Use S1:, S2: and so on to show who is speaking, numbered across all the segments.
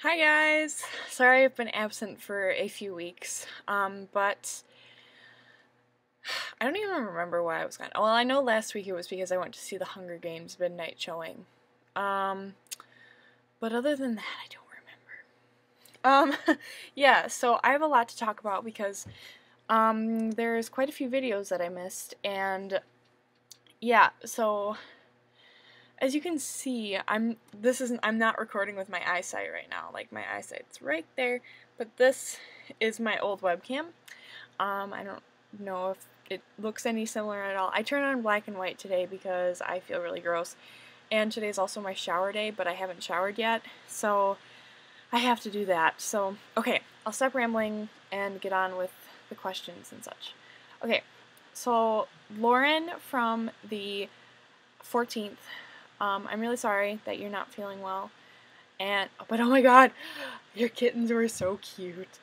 S1: Hi guys! Sorry I've been absent for a few weeks, but I don't even remember why I was gone. Well, I know last week it was because I went to see the Hunger Games midnight showing. But other than that, I don't remember. Yeah, so I have a lot to talk about because, there's quite a few videos that I missed, and yeah, so as you can see, I'm not recording with my eyesight right now. Like, my eyesight's right there, but this is my old webcam. I don't know if it looks any similar at all. I turned on black and white today because I feel really gross, and today's also my shower day, but I haven't showered yet, so I have to do that. So, okay, I'll stop rambling and get on with the questions and such. Okay, so Lauren from the 14th, I'm really sorry that you're not feeling well, but oh my god, your kittens were so cute.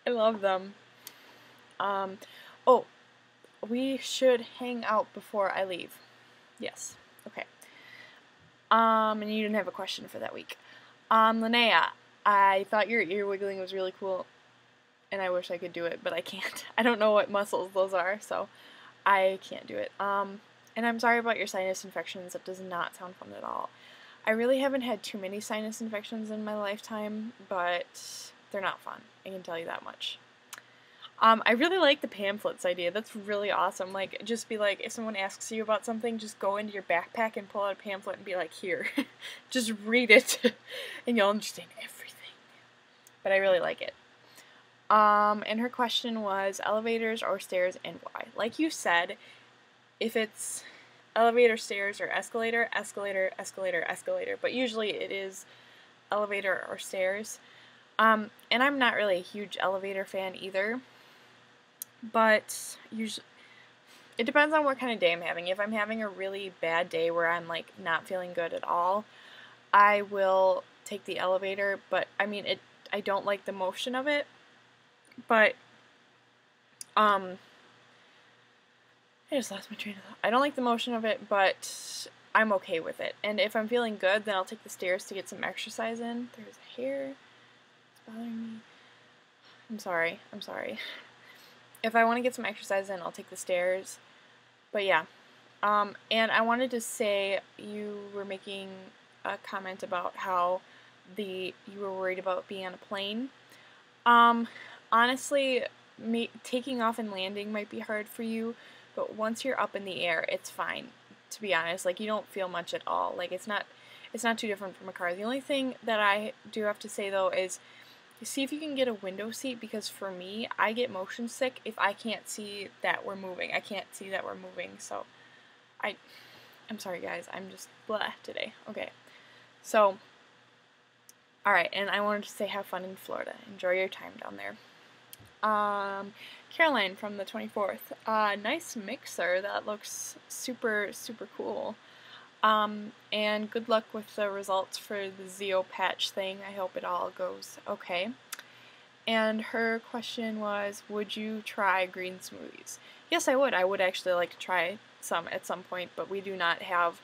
S1: I love them. Oh, we should hang out before I leave. Yes, okay. And you didn't have a question for that week. Linnea, I thought your ear wiggling was really cool, and I wish I could do it, but I can't. I don't know what muscles those are, so I can't do it. And I'm sorry about your sinus infections. That does not sound fun at all. I really haven't had too many sinus infections in my lifetime, but they're not fun. I can tell you that much. I really like the pamphlets idea. That's really awesome. Like, just be like, if someone asks you about something, just go into your backpack and pull out a pamphlet and be like, here. Just read it, and you'll understand everything. But I really like it. And her question was elevators or stairs and why. Like you said, if it's elevator, stairs, or escalator, escalator, escalator, escalator. But usually it is elevator or stairs. And I'm not really a huge elevator fan either. But usually, it depends on what kind of day I'm having. If I'm having a really bad day where I'm like not feeling good at all, I will take the elevator. But I mean, I don't like the motion of it. But I just lost my train of thought. I don't like the motion of it, but I'm okay with it. And if I'm feeling good, then I'll take the stairs to get some exercise in. There's a hair. It's bothering me. I'm sorry. If I want to get some exercise in, I'll take the stairs. But yeah. And I wanted to say, you were making a comment about how you were worried about being on a plane. Honestly, taking off and landing might be hard for you, but once you're up in the air, it's fine, to be honest. Like, you don't feel much at all. Like, it's not too different from a car. The only thing that I do have to say, though, is see if you can get a window seat, because for me, I get motion sick if I can't see that we're moving. I can't see that we're moving, so I'm sorry, guys. I'm just blah today. Okay, so, alright, and I wanted to say have fun in Florida. Enjoy your time down there. Caroline from the 24th. Nice mixer. That looks super, super cool. And good luck with the results for the Zeo patch thing. I hope it all goes okay. And her question was, would you try green smoothies? Yes, I would. I would actually like to try some at some point, but we do not have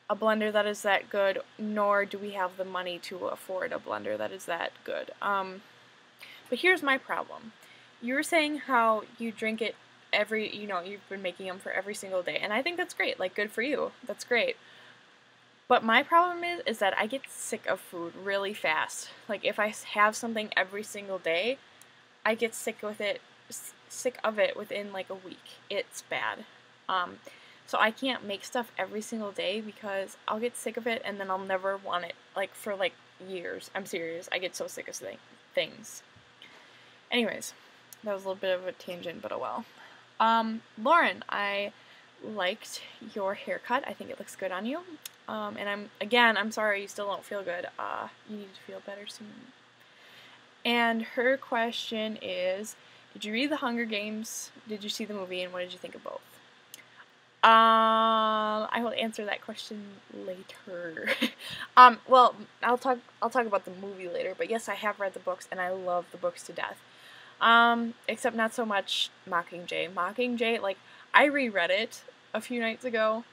S1: a blender that is that good, nor do we have the money to afford a blender that is that good. But here's my problem. You were saying how you drink it you've been making them for every single day, and I think that's great. Like, good for you. That's great. But my problem is that I get sick of food really fast. Like, if I have something every single day, I get sick of it within like a week. It's bad. So I can't make stuff every single day because I'll get sick of it and then I'll never want it, like, for like years. I'm serious. I get so sick of things.
S2: Anyways, that was a little bit of a tangent, but oh well. Lauren, I liked your haircut. I think it looks good on you. And I'm sorry you still don't feel good. You need to feel better soon. And her question is, did you read The Hunger Games? Did you see the movie? And what did you think of both? I will answer that question later. Well, I'll talk about the movie later, but yes, I have read the books, and I love the books to death. Except not so much Mockingjay. Mockingjay, like, I reread it a few nights ago,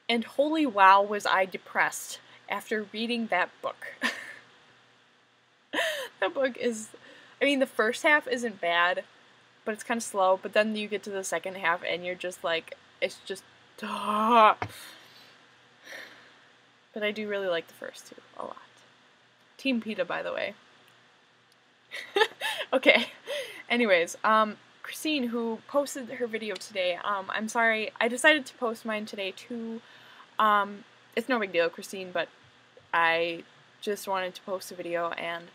S2: and holy wow was I depressed after reading that book. that book is, I mean, the first half isn't bad, but it's kind of slow, but then you get to the second half and you're just like, it's just, but I do really like the first two a lot. Team PETA, by the way. Okay, anyways, Christine, who posted her video today, I'm sorry, I decided to post mine today too. It's no big deal, Christine, but I just wanted to post a video, and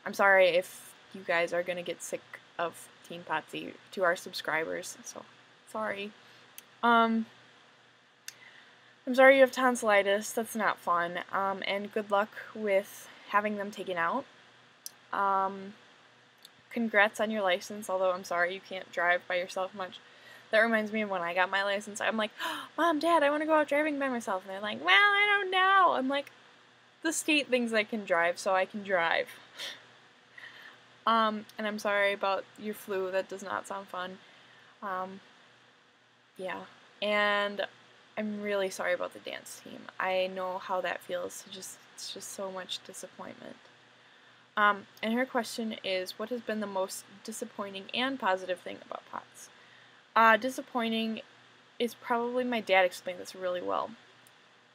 S2: I'm sorry if you guys are gonna get sick of Teen Potsy, to our subscribers, so sorry. I'm sorry you have tonsillitis, that's not fun, and good luck with having them taken out. Congrats on your license, although I'm sorry you can't drive by yourself much. That reminds me of when I got my license. I'm like, oh, Mom, Dad, I want to go out driving by myself. And they're like, well, I don't know. I'm like, the state thinks I can drive, so I can drive. And I'm sorry about your flu. That does not sound fun. Yeah. And I'm really sorry about the dance team. I know how that feels. It's just so much disappointment. And her question is, what has been the most disappointing and positive thing about POTS? Disappointing is probably, my dad explained this really well,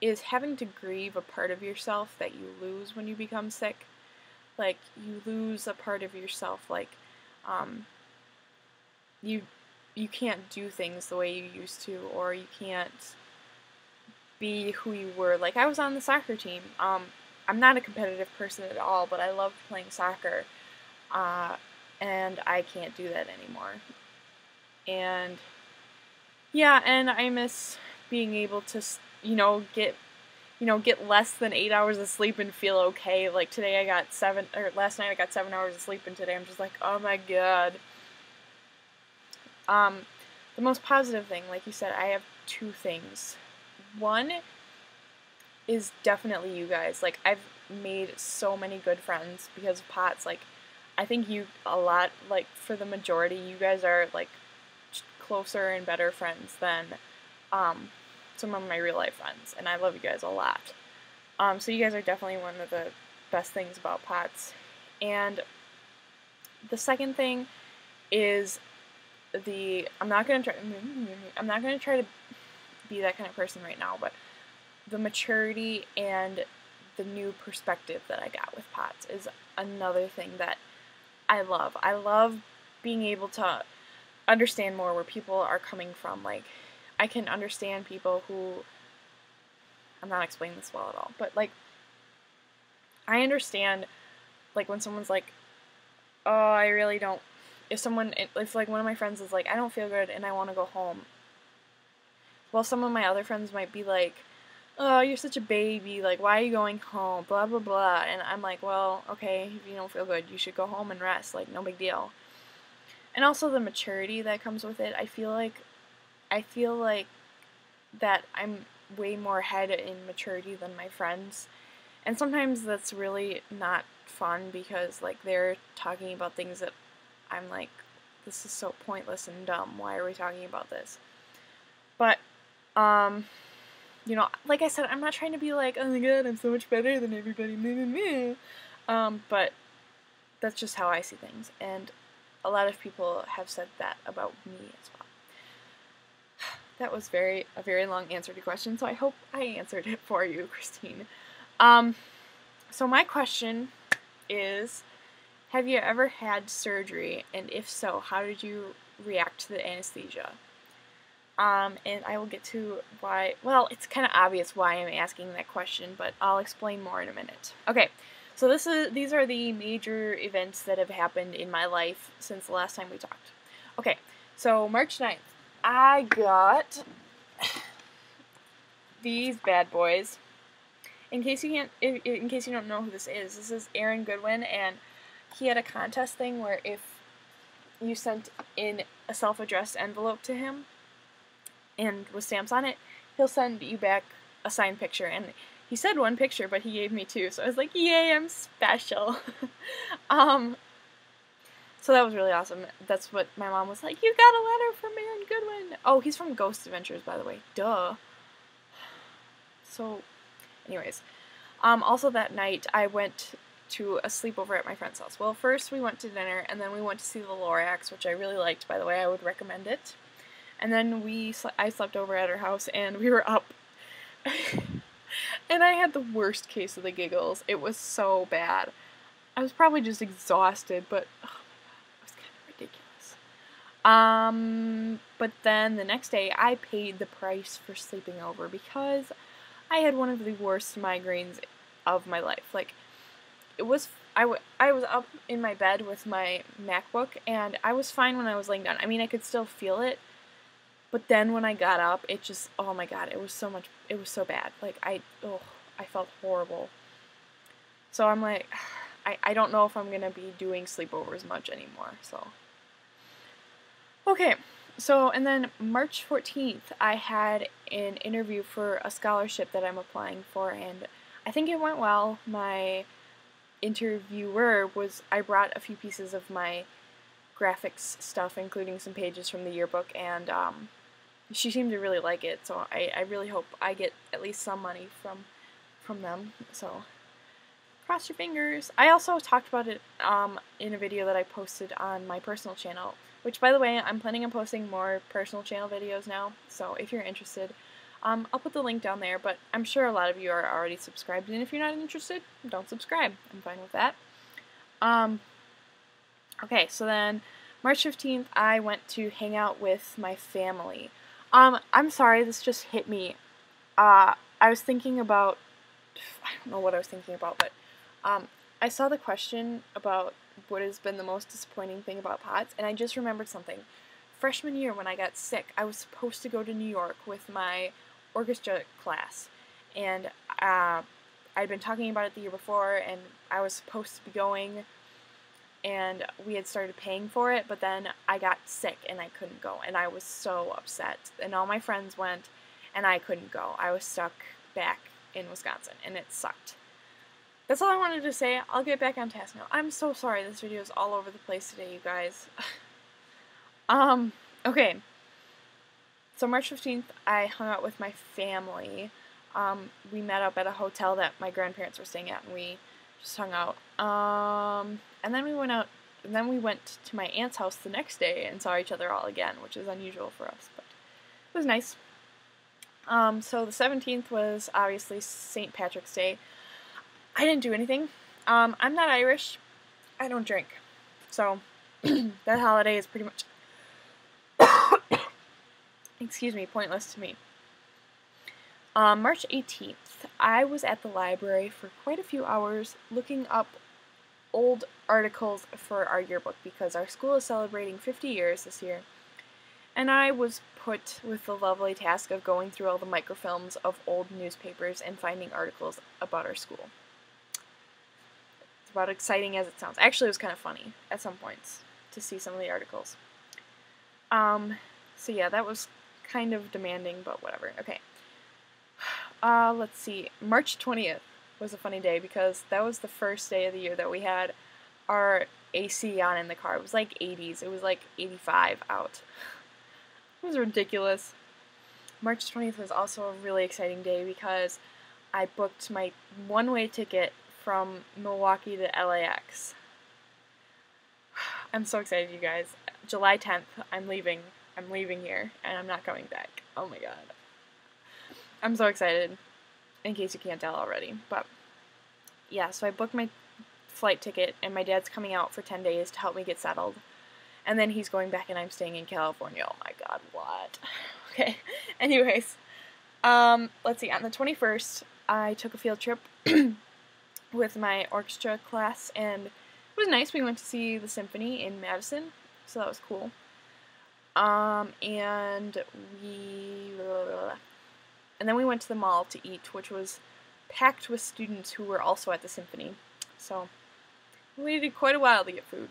S2: is having to grieve a part of yourself that you lose when you become sick. Like, you lose a part of yourself, like, you can't do things the way you used to, or you can't be who you were. Like, I was on the soccer team. I'm not a competitive person at all, but I loved playing soccer, and I can't do that anymore. And yeah, and I miss being able to, get less than 8 hours of sleep and feel okay. Like today I got last night I got 7 hours of sleep, and today I'm just like, oh my god. The most positive thing, like you said, I have two things. One is definitely you guys. Like, I've made so many good friends because of POTS. Like, I think like, for the majority, you guys are, like, closer and better friends than, some of my real life friends, and I love you guys a lot. So you guys are definitely one of the best things about POTS. And the second thing is I'm not gonna try to be that kind of person right now, but the maturity and the new perspective that I got with POTS is another thing that I love. I love being able to understand more where people are coming from. Like, I can understand people who, I'm not explaining this well at all, but, like, I understand, like, when someone's like, oh, I really don't, if like, one of my friends is like, I don't feel good and I want to go home. Well, some of my other friends might be like, oh, you're such a baby, like, why are you going home, blah, blah, blah, and I'm like, well, okay, if you don't feel good, you should go home and rest, like, no big deal. And also the maturity that comes with it, I feel like that I'm way more ahead in maturity than my friends, and sometimes that's really not fun because, like, they're talking about things that I'm like, this is so pointless and dumb, why are we talking about this? But, like I said, I'm not trying to be like, oh my god, I'm so much better than everybody, but that's just how I see things, and a lot of people have said that about me as well. That was a very long answer to question, so I hope I answered it for you, Christine. So my question is, have you ever had surgery, and if so, how did you react to the anesthesia? And I will get to why, well, it's kind of obvious why I'm asking that question, but I'll explain more in a minute. Okay, so these are the major events that have happened in my life since the last time we talked. Okay, so March 9th, I got these bad boys. In case you don't know who this is Aaron Goodwin, and he had a contest thing where if you sent in a self-addressed envelope to him and with stamps on it, he'll send you back a signed picture. And he said one picture, but he gave me two, so I was like, yay, I'm special. So that was really awesome. That's what my mom was like, you got a letter from Aaron Goodwin. Oh, he's from Ghost Adventures, by the way. Duh. So, anyways. Also that night, I went to a sleepover at my friend's house. Well, first we went to dinner, and then we went to see the Lorax, which I really liked, by the way. I would recommend it. And then I slept over at her house, and we were up. And I had the worst case of the giggles. It was so bad. I was probably just exhausted, but oh my god, it was kind of ridiculous. But then the next day, I paid the price for sleeping over because I had one of the worst migraines of my life. Like, it was, I was up in my bed with my MacBook, and I was fine when I was laying down. I mean, I could still feel it, but then when I got up, it just, oh my god, it was so bad. Like, I felt horrible. So I'm like, I don't know if I'm going to be doing sleepovers much anymore, so. Okay, so, and then March 14th, I had an interview for a scholarship that I'm applying for, and I think it went well. My interviewer I brought a few pieces of my graphics stuff, including some pages from the yearbook, and she seemed to really like it, so I really hope I get at least some money from them, so cross your fingers. I also talked about it in a video that I posted on my personal channel, which, by the way, I'm planning on posting more personal channel videos now, so if you're interested, I'll put the link down there, but I'm sure a lot of you are already subscribed, and if you're not interested, don't subscribe. I'm fine with that. Okay, so then March 15th, I went to hang out with my family. I'm sorry, this just hit me. I was thinking about, I don't know what I was thinking about, but I saw the question about what has been the most disappointing thing about POTS, and I just remembered something. Freshman year, when I got sick, I was supposed to go to New York with my orchestra class, and I'd been talking about it the year before, and I was supposed to be going, and we had started paying for it, but then I got sick and I couldn't go, and I was so upset, and all my friends went, and I couldn't go. I was stuck back in Wisconsin, and it sucked. That's all I wanted to say. I'll get back on task now. I'm so sorry this video is all over the place today, you guys. Okay. So March 15th, I hung out with my family. We met up at a hotel that my grandparents were staying at, and we just hung out. And then we went out, and then we went to my aunt's house the next day and saw each other all again, which is unusual for us, but it was nice. So the 17th was obviously St. Patrick's Day. I didn't do anything. I'm not Irish. I don't drink. So that holiday is pretty much, excuse me, pointless to me. March 18th, I was at the library for quite a few hours looking up old articles for our yearbook because our school is celebrating 50 years this year, and I was put with the lovely task of going through all the microfilms of old newspapers and finding articles about our school. It's about exciting as it sounds. Actually, it was kind of funny at some points to see some of the articles. So yeah, that was kind of demanding, but whatever. Okay. Let's see. March 20th was a funny day because that was the first day of the year that we had our AC on in the car. It was like 80s. It was like 85 out. It was ridiculous. March 20th was also a really exciting day because I booked my one-way ticket from Milwaukee to LAX. I'm so excited, you guys. July 10th, I'm leaving. I'm leaving here, and I'm not coming back. Oh my god. I'm so excited, in case you can't tell already. But, yeah, so I booked my flight ticket, and my dad's coming out for 10 days to help me get settled. And then he's going back, and I'm staying in California. Oh my god, what? Okay, anyways. Let's see, on the 21st, I took a field trip with my orchestra class, and it was nice. We went to see the symphony in Madison, so that was cool. And then we went to the mall to eat, which was packed with students who were also at the symphony. So we waited quite a while to get food.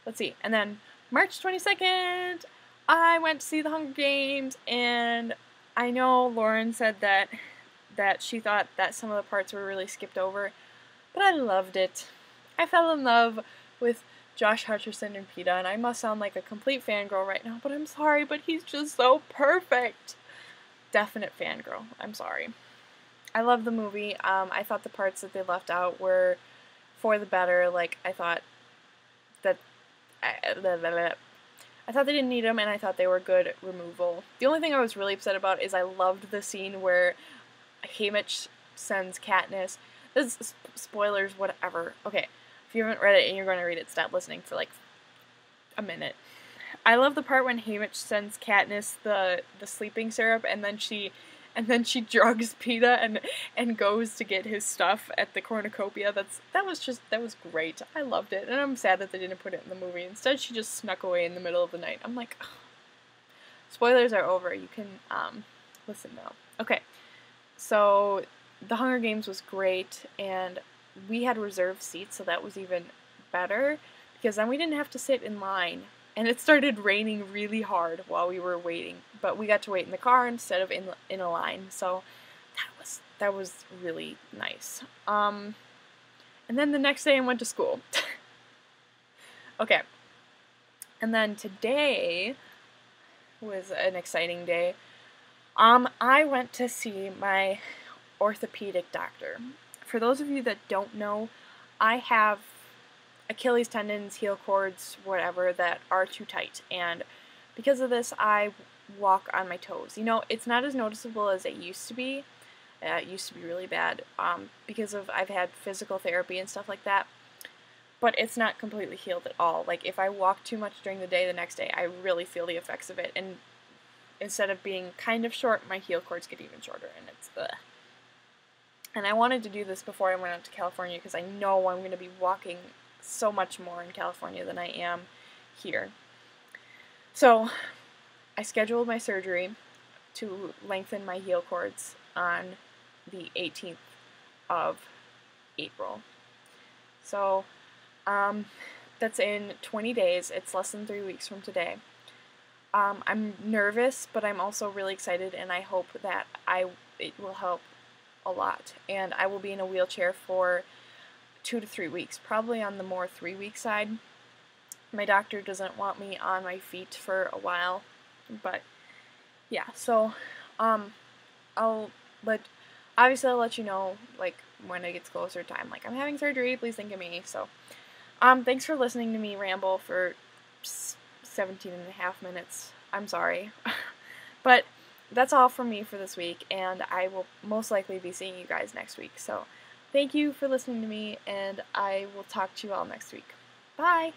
S2: Let's see. And then March 22nd, I went to see the Hunger Games, and I know Lauren said that she thought that some of the parts were really skipped over, but I loved it. I fell in love with Josh Hutcherson and Peeta, and I must sound like a complete fangirl right now, but I'm sorry, but he's just so perfect. Definite fangirl. I'm sorry. I love the movie. I thought the parts that they left out were
S1: for the better. Like, I thought that I thought they didn't need them, and I thought they were good removal. The only thing I was really upset about is I loved the scene where Haymitch sends Katniss. This is spoilers, whatever. Okay, if you haven't read it and you're going to read it, stop listening for like a minute. I love the part when Haymitch sends Katniss the sleeping syrup, and then she drugs Peeta and goes to get his stuff at the cornucopia. That was great. I loved it, and I'm sad that they didn't put it in the movie. Instead, she just snuck away in the middle of the night. I'm like, ugh. Spoilers are over. You can listen now. Okay, so the Hunger Games was great, and we had reserved seats, so that was even better because then we didn't have to sit in line. And it started raining really hard while we were waiting, but we got to wait in the car instead of in a line, so that was really nice. And then the next day I went to school. Okay. And then today was an exciting day. I went to see my orthopedic doctor. For those of you that don't know, I have Achilles tendons, heel cords, whatever, that are too tight, and because of this I walk on my toes. You know, it's not as noticeable as it used to be. It used to be really bad because of I've had physical therapy and stuff like that, but it's not completely healed at all. Like, if I walk too much during the day, the next day I really feel the effects of it, and instead of being kind of short, my heel cords get even shorter, and it's ugh. And I wanted to do this before I went out to California because I know I'm going to be walking so much more in California than I am here. So I scheduled my surgery to lengthen my heel cords on the 18th of April. So that's in 20 days. It's less than 3 weeks from today. I'm nervous, but I'm also really excited, and I hope that it will help a lot. And I will be in a wheelchair for 2 to 3 weeks, probably on the more 3-week side. My doctor doesn't want me on my feet for a while, but yeah, so I'll let you know, like, when it gets closer time, like, I'm having surgery, please think of me. So thanks for listening to me ramble for 17 and a half minutes. I'm sorry. But that's all from me for this week, and I will most likely be seeing you guys next week. So thank you for listening to me, and I will talk to you all next week. Bye!